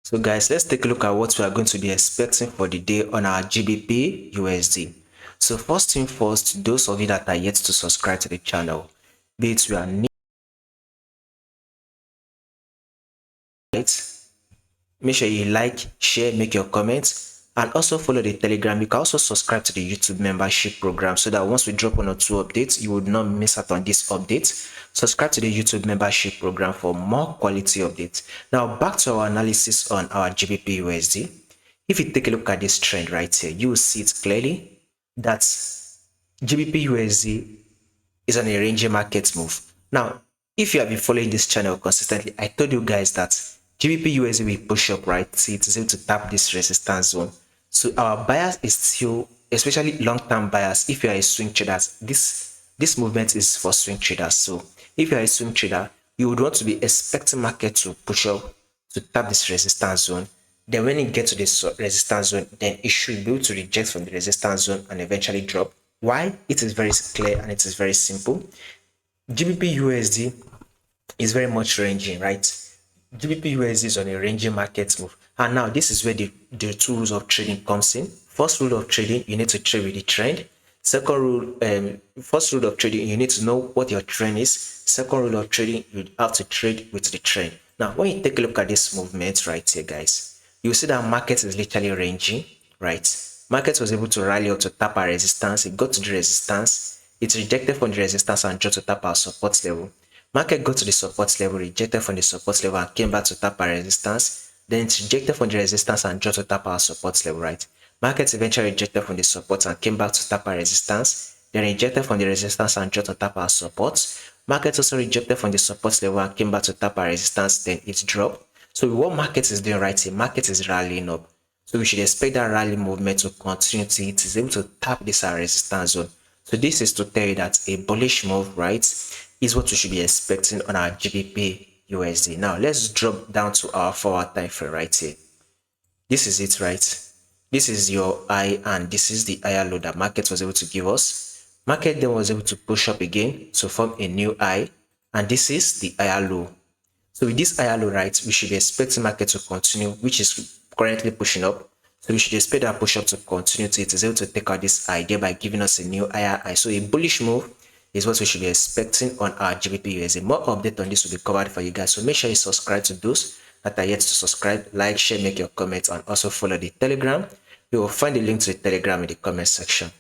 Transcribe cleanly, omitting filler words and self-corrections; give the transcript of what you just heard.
So guys, let's take a look at what we are going to be expecting for the day on our GBP USD. So first thing first, those of you that are yet to subscribe to the channel, be it we are new, right? Make sure you like, share, make your comments, and also follow the Telegram. You can also subscribe to the YouTube membership program so that once we drop 1 or 2 updates, you would not miss out on this update. Subscribe to the YouTube membership program for more quality updates. Now back to our analysis on our GBP USD. If you take a look at this trend right here, you will see it clearly that GBP USD is on a ranging market move. Now, if you have been following this channel consistently, I told you guys that GBP USD will push up, right? See, it is able to tap this resistance zone. So our bias is still, especially long-term bias. If you are a swing trader, this movement is for swing traders. So if you are a swing trader, you would want to be expecting market to push up to tap this resistance zone. Then when it gets to this resistance zone, then it should be able to reject from the resistance zone and eventually drop. Why? It is very clear and it is very simple. GBP USD is very much ranging, right? GBP USD is on a ranging market move. And now this is where the 2 rules of trading comes in. First rule of trading, you need to trade with the trend. Second rule, first rule of trading, you need to know what your trend is. Second rule of trading, you have to trade with the trend. Now, when you take a look at this movement right here, guys, you see that market is literally ranging, right? Market was able to rally up to tap our resistance. It got to the resistance. It rejected from the resistance and dropped to tap our support level. Market got to the support level, rejected from the support level and came back to tap our resistance. Then it rejected from the resistance and dropped to tap our support level, right? Market eventually rejected from the support and came back to tap our resistance. Then rejected from the resistance and dropped to tap our support. Market also rejected from the support level and came back to tap our resistance. Then it dropped. So what market is doing right here? Market is rallying up. So we should expect that rally movement to continue till it is able to tap this resistance zone. So this is to tell you that a bullish move, right, is what we should be expecting on our GBP USD. Now let's drop down to our forward time frame right here. This is it, right? This is your high and this is the higher low that market was able to give us. Market then was able to push up again to form a new high, and this is the higher low. So with this higher low, right, we should be expecting market to continue, which is currently pushing up. So we should expect that push up to continue till it is able to take out this high, thereby giving us a new higher high. So a bullish move is what we should be expecting on our GBP USD. More update on this will be covered for you guys. So make sure you subscribe to those that are yet to subscribe, like, share, make your comments, and also follow the Telegram. You will find the link to the Telegram in the comment section.